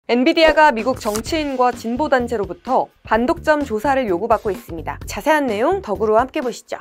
엔비디아가 미국 정치인과 진보단체로부터 반독점 조사를 요구받고 있습니다. 자세한 내용 덕으로 함께 보시죠.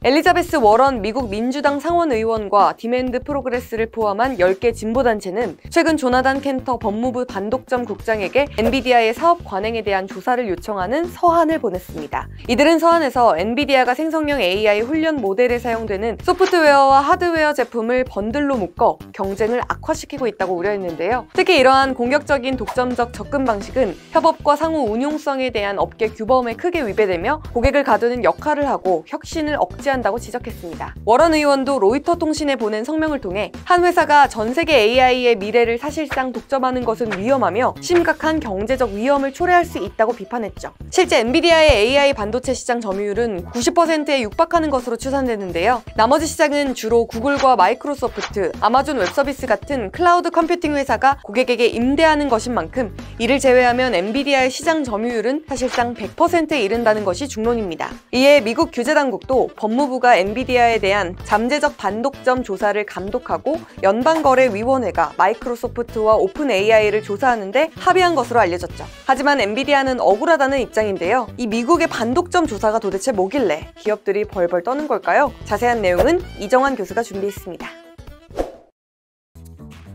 엘리자베스 워런 미국 민주당 상원의원과 디맨드 프로그레스를 포함한 10개 진보단체는 최근 조나단 켄터 법무부 반독점 국장에게 엔비디아의 사업 관행에 대한 조사를 요청하는 서한을 보냈습니다. 이들은 서한에서 엔비디아가 생성형 AI 훈련 모델에 사용되는 소프트웨어와 하드웨어 제품을 번들로 묶어 경쟁을 악화시키고 있다고 우려했는데요. 특히 이러한 공격적인 독점적 접근 방식은 협업과 상호 운용성에 대한 업계 규범에 크게 위배되며 고객을 가두는 역할을 하고 혁신을 억제한다고 지적했습니다. 워런 의원도 로이터 통신에 보낸 성명을 통해 한 회사가 전 세계 AI의 미래를 사실상 독점하는 것은 위험하며 심각한 경제적 위험을 초래할 수 있다고 비판했죠. 실제 엔비디아의 AI 반도체 시장 점유율은 90%에 육박하는 것으로 추산되는데요. 나머지 시장은 주로 구글과 마이크로소프트, 아마존 웹서비스 같은 클라우드 컴퓨팅 회사가 고객에게 임대하는 것인 만큼 이를 제외하면 엔비디아의 시장 점유율은 사실상 100%에 이른다는 것이 중론입니다. 이에 미국 규제당국도 법무부가 엔비디아에 대한 잠재적 반독점 조사를 감독하고 연방거래위원회가 마이크로소프트와 오픈 AI를 조사하는데 합의한 것으로 알려졌죠. 하지만 엔비디아는 억울하다는 입장인데요. 이 미국의 반독점 조사가 도대체 뭐길래 기업들이 벌벌 떠는 걸까요? 자세한 내용은 이정환 교수가 준비했습니다.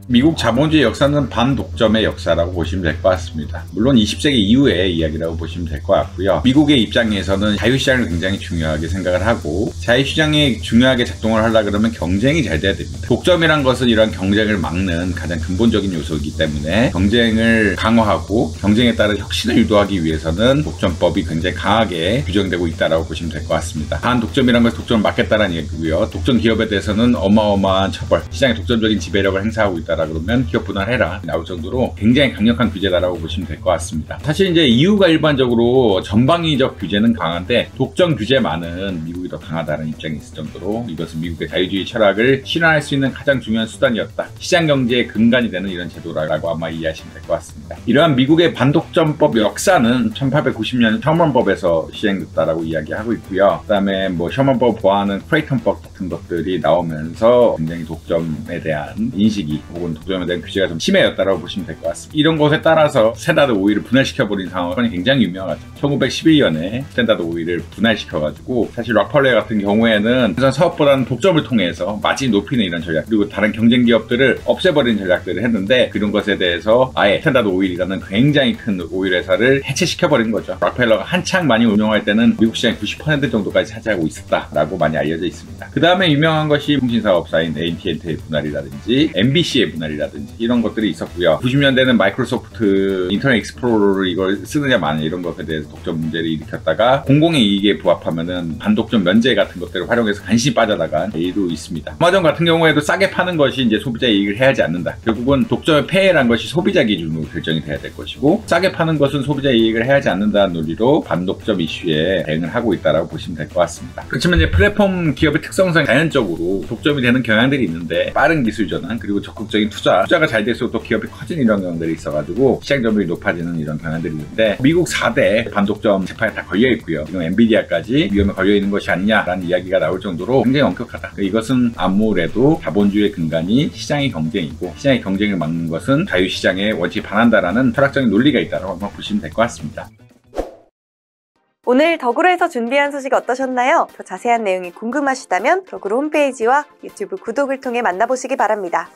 미국 자본주의 역사는 반독점의 역사라고 보시면 될 것 같습니다. 물론 20세기 이후의 이야기라고 보시면 될 것 같고요. 미국의 입장에서는 자유시장을 굉장히 중요하게 생각을 하고 자유시장이 중요하게 작동을 하려고 그러면 경쟁이 잘 돼야 됩니다. 독점이란 것은 이러한 경쟁을 막는 가장 근본적인 요소이기 때문에 경쟁을 강화하고 경쟁에 따른 혁신을 유도하기 위해서는 독점법이 굉장히 강하게 규정되고 있다고 보시면 될 것 같습니다. 반독점이란 것은 독점을 막겠다는 얘기고요. 독점 기업에 대해서는 어마어마한 처벌, 시장의 독점적인 지배력을 행사하고 있다 그러면 기업 분할해라 나올 정도로 굉장히 강력한 규제다라고 보시면 될 것 같습니다. 사실 이제 EU가 일반적으로 전방위적 규제는 강한데 독점 규제만은 미국이 더 강하다는 입장이 있을 정도로 이것은 미국의 자유주의 철학을 실현할 수 있는 가장 중요한 수단이었다. 시장 경제의 근간이 되는 이런 제도라고 아마 이해하시면 될 것 같습니다. 이러한 미국의 반독점법 역사는 1890년 셔먼법에서 시행됐다라고 이야기하고 있고요. 그다음에 뭐 셔먼법 보완은 크레이턴법 같은 것들이 나오면서 굉장히 독점에 대한 인식이 혹은 독점에 대한 규제가 좀 심해졌다고 보시면 될 것 같습니다. 이런 것에 따라서 스탠다드 오일을 분할시켜버린 상황이 굉장히 유명하죠. 1911년에 스탠다드 오일을 분할시켜가지고 사실 락펠러 같은 경우에는 우선 사업보다는 독점을 통해서 마진 높이는 이런 전략 그리고 다른 경쟁 기업들을 없애버리는 전략들을 했는데 그런 것에 대해서 아예 스탠다드 오일이라는 굉장히 큰 오일 회사를 해체시켜버린 거죠. 락펠러가 한창 많이 운영할 때는 미국 시장의 90% 정도까지 차지하고 있었다라고 많이 알려져 있습니다. 그 다음에 유명한 것이 통신사업사인 AT&T의 분할이라든지 MBC의 분할이라든지 이런 것들이 있었고요. 90년대는 마이크로소프트 인터넷 익스플로러를 이걸 쓰느냐 마느냐 이런 것에 대해서 독점 문제를 일으켰다가 공공의 이익에 부합하면은 반독점 면제 같은 것들을 활용해서 간신히 빠져나간 예도 있습니다. 아마존 같은 경우에도 싸게 파는 것이 이제 소비자 이익을 해하지 않는다. 결국은 독점의 폐해란 것이 소비자 기준으로 결정이 돼야 될 것이고 싸게 파는 것은 소비자 이익을 해하지 않는다는 논리로 반독점 이슈에 대응을 하고 있다라고 보시면 될 것 같습니다. 그렇지만 이제 플랫폼 기업의 특성상 자연적으로 독점이 되는 경향들이 있는데 빠른 기술 전환 그리고 적극적인 투자가 잘 될수록 또 기업이 커지는 이런 경향들이 있어가지고 시장 점유율이 높아지는 이런 경향들이 있는데 미국 4대 반독점 재판에 다 걸려 있고요. 지금 엔비디아까지 위험에 걸려 있는 것이 아니냐라는 이야기가 나올 정도로 굉장히 엄격하다. 이것은 아무래도 자본주의의 근간이 시장의 경쟁이고 시장의 경쟁을 막는 것은 자유시장의 원칙에 반한다라는 철학적인 논리가 있다고 한번 보시면 될 것 같습니다. 오늘 덕으로에서 준비한 소식 어떠셨나요? 더 자세한 내용이 궁금하시다면 덕으로 홈페이지와 유튜브 구독을 통해 만나보시기 바랍니다.